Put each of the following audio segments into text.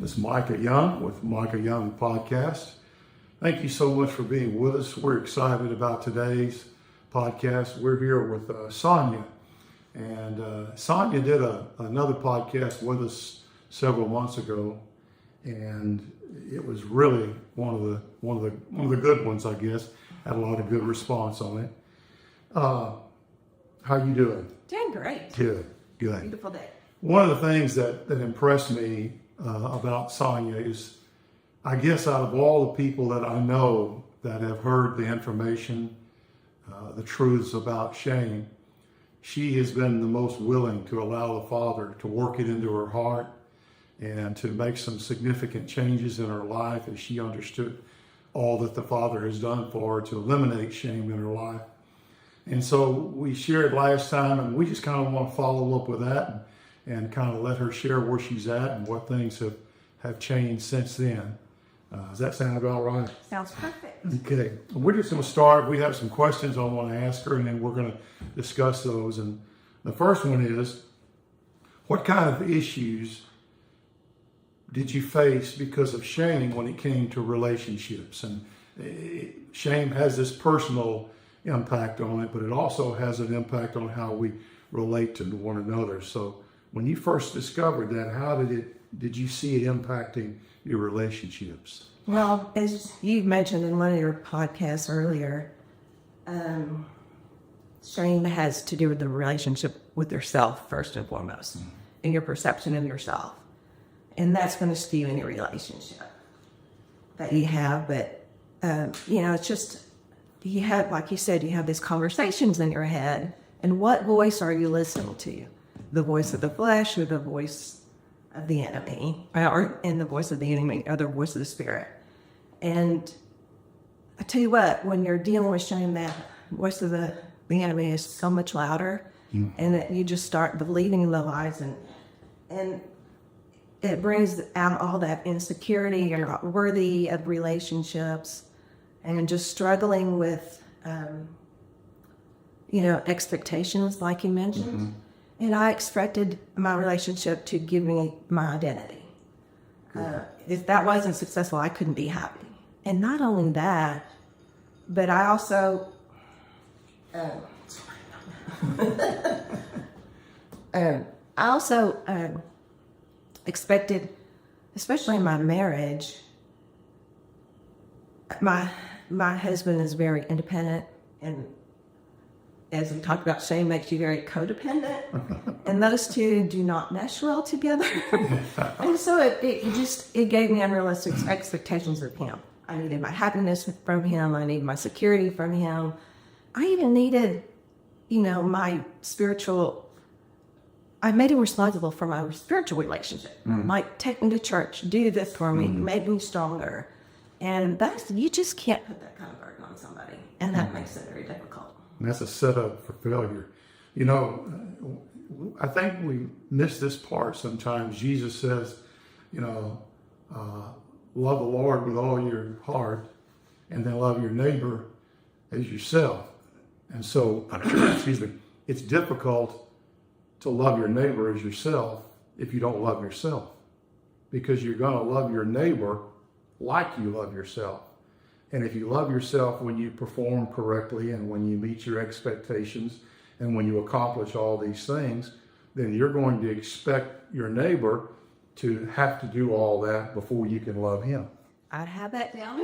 This is Micah Young with Micah Young Podcast. Thank you so much for being with us. We're excited about today's podcast. We're here with Sonya. And Sonya did another podcast with us several months ago. And it was really one of the good ones, I guess. Had a lot of good response on it. How you doing? Doing great. Good. Beautiful day. One of the things that impressed me about Sonya is, I guess out of all the people that I know that have heard the information, the truths about shame, she has been the most willing to allow the Father to work it into her heart and to make some significant changes in her life as she understood all that the Father has done for her to eliminate shame in her life. And so we shared last time, and we just kind of want to follow up with that and kind of let her share where she's at and what things have changed since then. Does that sound about right? Sounds perfect. Okay. We're just going to start. We have some questions I want to ask her, and then we're going to discuss those. And the first one is, what kind of issues did you face because of shame when it came to relationships? And shame has this personal impact on it, but it also has an impact on how we relate to one another. So when you first discovered that, how did you see it impacting your relationships? Well, as you mentioned in one of your podcasts earlier, shame has to do with the relationship with yourself first and foremost, and your perception of yourself. And that's going to skew any relationship that you have. But, it's just, you have, like you said, you have these conversations in your head, and what voice are you listening to? The voice of the flesh or the voice of the enemy, or in the voice of the enemy or the voice of the Spirit. And I tell you what, when you're dealing with shame, that voice of the enemy is so much louder, and that you just start believing the lies, and it brings out all that insecurity. You're not worthy of relationships, and just struggling with, expectations, like you mentioned. Mm-hmm. And I expected my relationship to give me my identity. If that wasn't successful, I couldn't be happy. And not only that, but I also, expected, especially in my marriage, my husband is very independent, and as we talked about, shame makes you very codependent, and those two do not mesh well together. And so it gave me unrealistic expectations of him. I needed my happiness from him. I needed my security from him. I even needed, my spiritual. I made him responsible for my spiritual relationship. Like, take me to church, do this for me, make me stronger. And you just can't put that kind of burden on somebody, and that makes it very difficult. And that's a setup for failure. I think we miss this part sometimes. Jesus says, love the Lord with all your heart, and then love your neighbor as yourself. And so, it's difficult to love your neighbor as yourself if you don't love yourself, because you're going to love your neighbor like you love yourself. And if you love yourself when you perform correctly and when you meet your expectations and when you accomplish all these things, then you're going to expect your neighbor to have to do all that before you can love him. I have that down.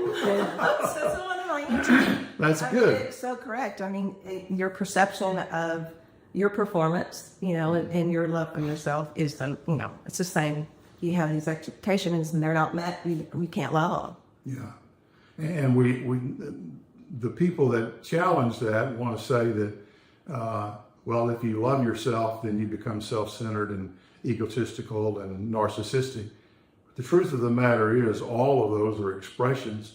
That's good. It's so correct. I mean, your perception of your performance, and your love for yourself is, it's the same. You have these expectations and they're not met, we can't love. Yeah. And the people that challenge that want to say that, if you love yourself, then you become self-centered and egotistical and narcissistic. But the truth of the matter is, all of those are expressions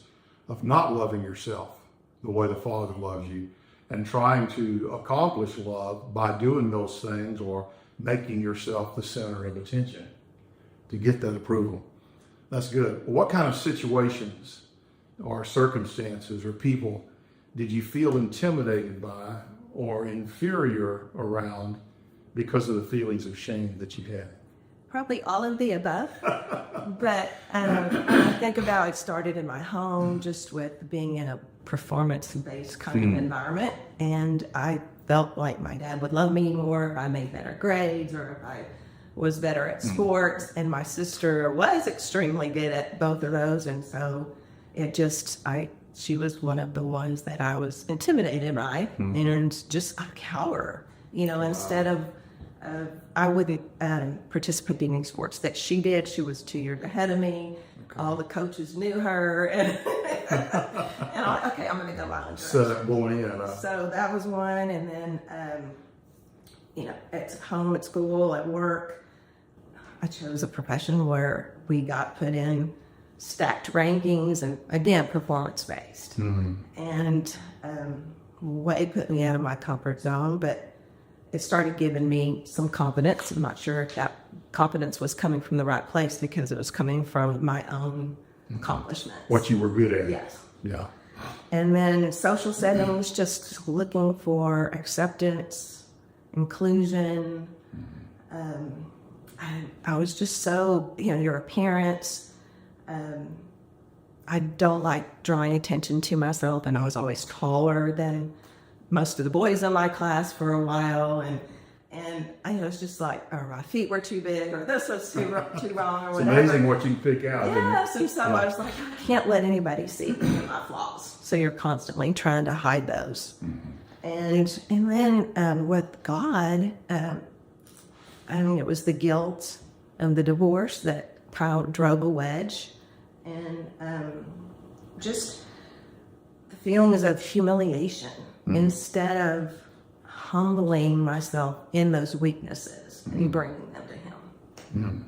of not loving yourself the way the Father loves you, and trying to accomplish love by doing those things or making yourself the center of attention to get that approval. That's good. What kind of situations or circumstances or people did you feel intimidated by or inferior around because of the feelings of shame that you had? Probably all of the above. But I think about it started in my home, just with being in a performance-based kind of environment. And I felt like my dad would love me more if I made better grades or if I was better at sports. And my sister was extremely good at both of those. And so she was one of the ones that I was intimidated by and just a cower, instead of I wouldn't participate in sports that she did. She was 2 years ahead of me. Okay. All the coaches knew her. And I'm going to go out and So that was one. And then, at home, at school, at work, I chose a profession where we got put in stacked rankings and, again, performance-based. And way put me out of my comfort zone, but it started giving me some confidence. I'm not sure if that confidence was coming from the right place because it was coming from my own accomplishments. What you were good at. Yes. Yeah. And then in social settings, just looking for acceptance, inclusion. I was just so, your appearance. I don't like drawing attention to myself, and I was always taller than most of the boys in my class for a while, and I was just like, or my feet were too big, or this was too wrong, or whatever. It's amazing what you can pick out. Yes, and so I was like, I can't let anybody see my flaws. So you're constantly trying to hide those. And then with God, it was the guilt of the divorce that drove a wedge, and just the feelings of humiliation. Instead of humbling myself in those weaknesses and bringing them to Him.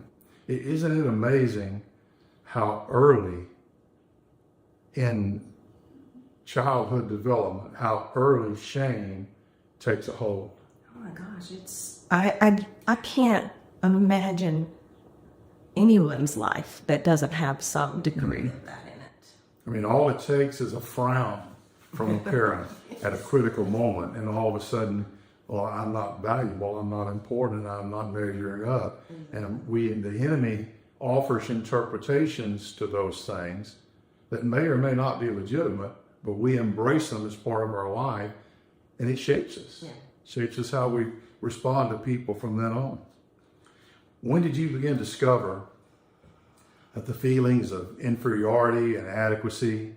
Isn't it amazing how early in childhood development, how early shame takes a hold? Oh my gosh, I can't imagine anyone's life that doesn't have some degree of that in it. I mean, all it takes is a frown from a parent at a critical moment, and all of a sudden, well, I'm not valuable, I'm not important, I'm not measuring up. And the enemy offers interpretations to those things that may or may not be legitimate, but we embrace them as part of our life, and it shapes us. Shapes us how we respond to people from then on. When did you begin to discover that the feelings of inferiority and inadequacy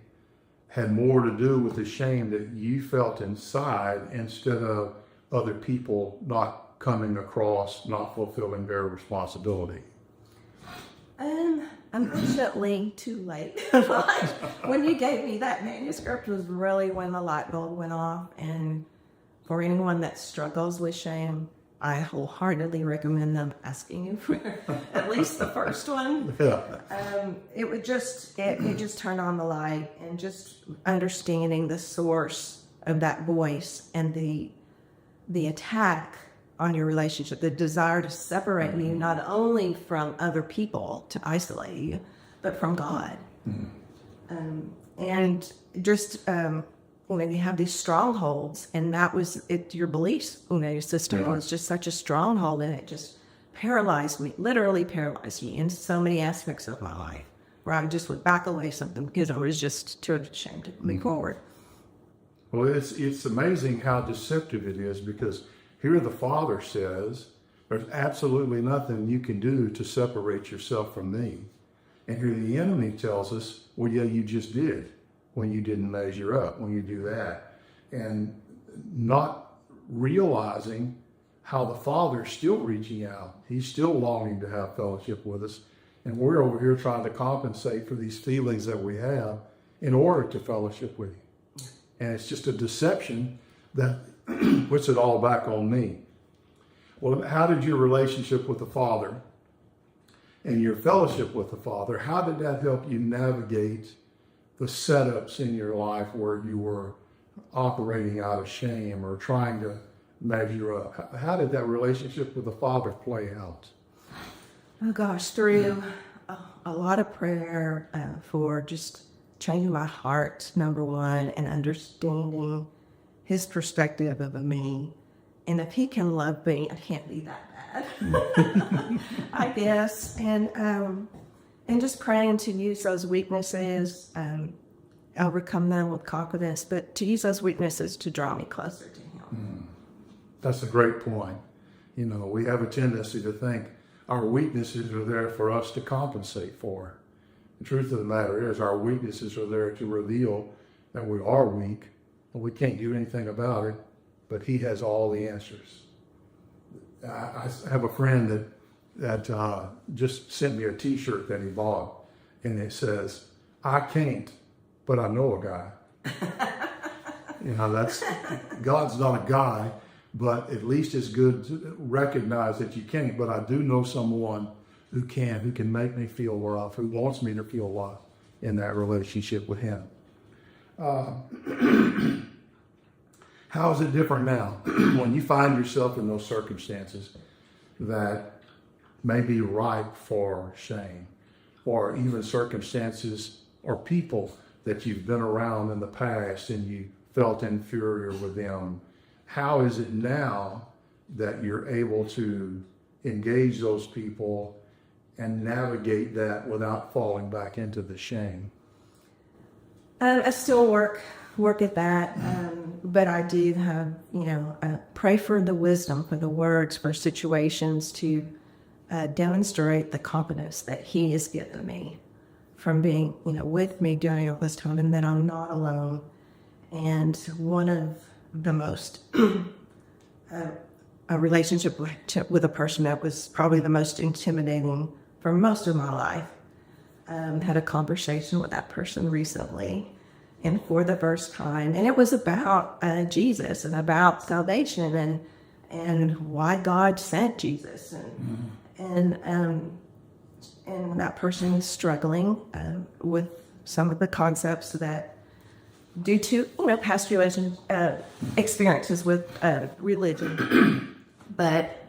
had more to do with the shame that you felt inside instead of other people not coming across, not fulfilling their responsibility? Unfortunately, too late. When you gave me that manuscript was really when the light bulb went off. And for anyone that struggles with shame, I wholeheartedly recommend them asking you for at least the first one. It just turned on the light, and just understanding the source of that voice and the attack on your relationship, the desire to separate you not only from other people to isolate you, but from God. And just you have these strongholds, and that was it. Your beliefs, your system was just such a stronghold, and it just paralyzed me, literally paralyzed me in so many aspects of my life, where I just would back away something because I was just too ashamed to move forward. Well, it's amazing how deceptive it is, because here the Father says, there's absolutely nothing you can do to separate yourself from me. And here the enemy tells us, well, yeah, you just did when you didn't measure up, when you do that. And not realizing how the Father's still reaching out. He's still longing to have fellowship with us. And we're over here trying to compensate for these feelings that we have in order to fellowship with you. And it's just a deception that puts it all back on me. Well, how did your relationship with the Father and your fellowship with the Father, how did that help you navigate the setups in your life where you were operating out of shame or trying to measure up? How did that relationship with the Father play out? Oh gosh, through a lot of prayer for just changing my heart, number one, and understanding His perspective of me, And if he can love me, it can't be that bad, I guess. And just praying to use those weaknesses, overcome them with confidence, but to use those weaknesses to draw me closer to him. That's a great point. You know, we have a tendency to think our weaknesses are there for us to compensate for. The truth of the matter is our weaknesses are there to reveal that we are weak and we can't do anything about it, but he has all the answers. I have a friend that just sent me a t-shirt that he bought, and it says, "I can't, but I know a guy." You know, God's not a guy, but at least it's good to recognize that you can't, but I do know someone who can make me feel love, who wants me to feel love in that relationship with him. How is it different now when you find yourself in those circumstances that may be ripe for shame, or even circumstances or people that you've been around in the past and you felt inferior with them? How is it now that you're able to engage those people and navigate that without falling back into the shame? I still work at that, but I do have, pray for the wisdom, for the words, for situations to demonstrate the confidence that he has given me from being, with me during all this time, and that I'm not alone. And one of the most, a relationship with a person that was probably the most intimidating for most of my life, had a conversation with that person recently, and for the first time, and it was about Jesus and about salvation and why God sent Jesus, and that person is struggling with some of the concepts that, due to past experiences with religion, but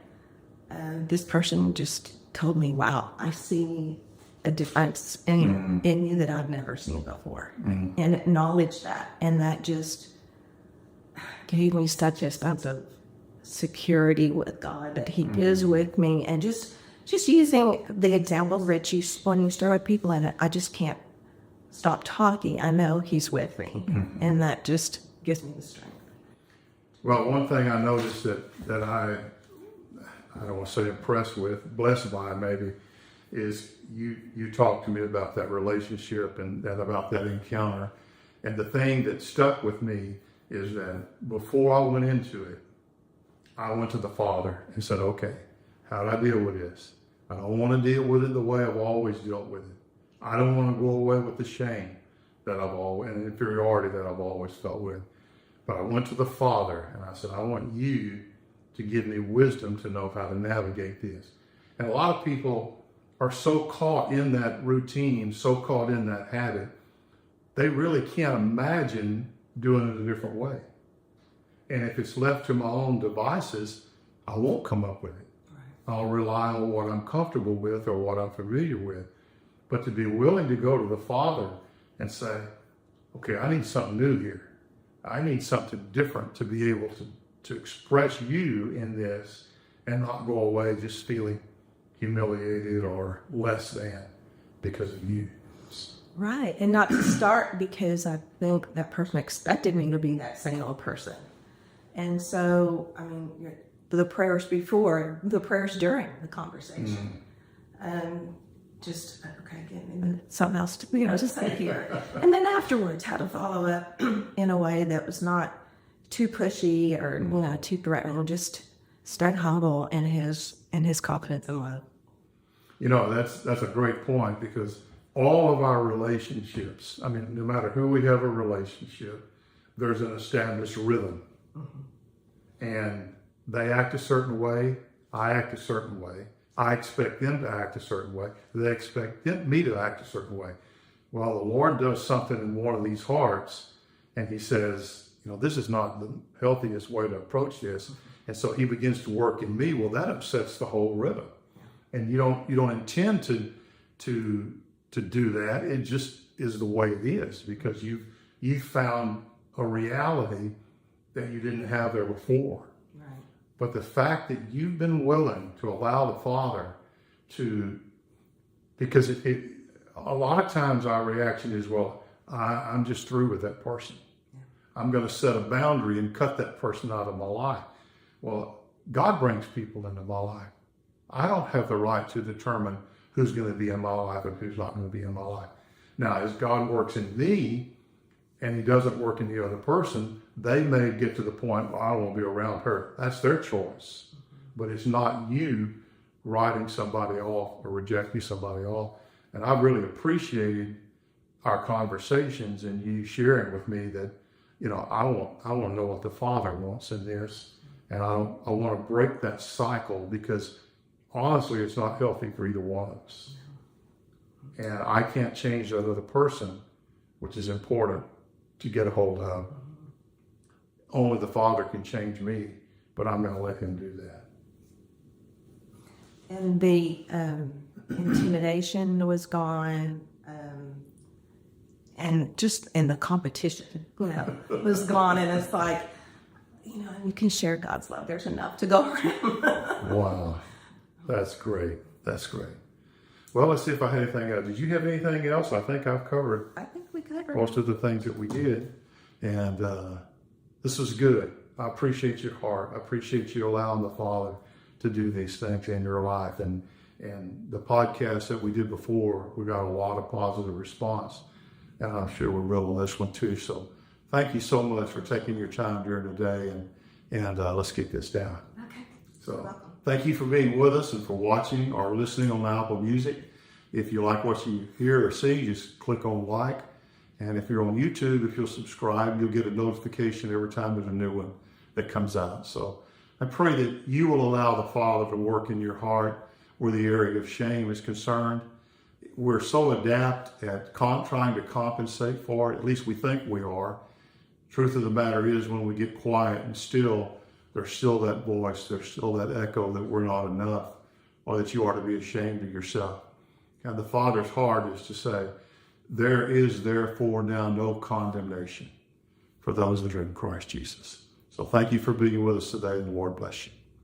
this person just told me, "Wow, I see a difference in you that I've never seen before," and acknowledge that, and that just gave me such a sense of security with God that he is with me, and just using the example, Richie, when you start with people and I just can't stop talking, I know he's with me, and that just gives me the strength. Well, one thing I noticed that I don't want to say impressed with, blessed by maybe, is you talked to me about that relationship and about that encounter. And the thing that stuck with me is that before I went into it, I went to the Father and said, "Okay, how do I deal with this? I don't want to deal with it the way I've always dealt with it. I don't want to go away with the shame that I've always, and inferiority that I've always felt with." But I went to the Father and I said, "I want you to give me wisdom to know how to navigate this." And a lot of people are so caught in that routine, so caught in that habit, they really can't imagine doing it a different way. And if it's left to my own devices, I won't come up with it. Right. I'll rely on what I'm comfortable with or what I'm familiar with. But to be willing to go to the Father and say, "Okay, I need something new here. I need something different to be able to express you in this and not go away just feeling humiliated or less than because of you." Right, and not to start because I think that person expected me to be that same old person. And so, the prayers before, the prayers during the conversation, just, okay, give me something else to say here. And then afterwards, how to follow up in a way that was not too pushy or too threatening, just stay humble in his confidence and love. That's a great point, because all of our relationships, no matter who we have a relationship, there's an established rhythm. And they act a certain way, I act a certain way. I expect them to act a certain way. They expect me to act a certain way. Well, the Lord does something in one of these hearts, and he says, this is not the healthiest way to approach this. And so he begins to work in me. Well, that upsets the whole rhythm. And you don't intend to do that. It just is the way it is, because you've found a reality that you didn't have there before. Right. But the fact that you've been willing to allow the Father to, because a lot of times our reaction is, well, I'm just through with that person. I'm going to set a boundary and cut that person out of my life. Well, God brings people into my life. I don't have the right to determine who's going to be in my life and who's not going to be in my life. Now, as God works in me and he doesn't work in the other person, they may get to the point where I don't want to be around her. That's their choice. But it's not you writing somebody off or rejecting somebody off. And I really appreciated our conversations and you sharing with me that, I want to know what the Father wants in this. And I want to break that cycle, because honestly, it's not healthy for either one of us. And I can't change the other person, which is important to get a hold of. Only the Father can change me, but I'm going to let him do that. And the intimidation was gone, and the competition was gone. And it's like, you can share God's love. There's enough to go around. Wow. That's great. That's great. Well, let's see if I had anything else. Did you have anything else? I think I've covered I think we covered most of the things that we did. And this was good. I appreciate your heart. I appreciate you allowing the Father to do these things in your life. And the podcast that we did before, we got a lot of positive response. And I'm sure we will on this one too. So thank you so much for taking your time during the day. And let's get this down. Okay. So thank you for being with us and for watching or listening on Apple Music. If you like what you hear or see, just click on like. And if you're on YouTube, if you'll subscribe, you'll get a notification every time there's a new one that comes out. So I pray that you will allow the Father to work in your heart where the area of shame is concerned. We're so adept at trying to compensate for it. At least we think we are. Truth of the matter is, when we get quiet and still, there's still that voice, there's still that echo that we're not enough, or that you are to be ashamed of yourself. And the Father's heart is to say, there is therefore now no condemnation for those that are in Christ Jesus. So thank you for being with us today, and the Lord bless you.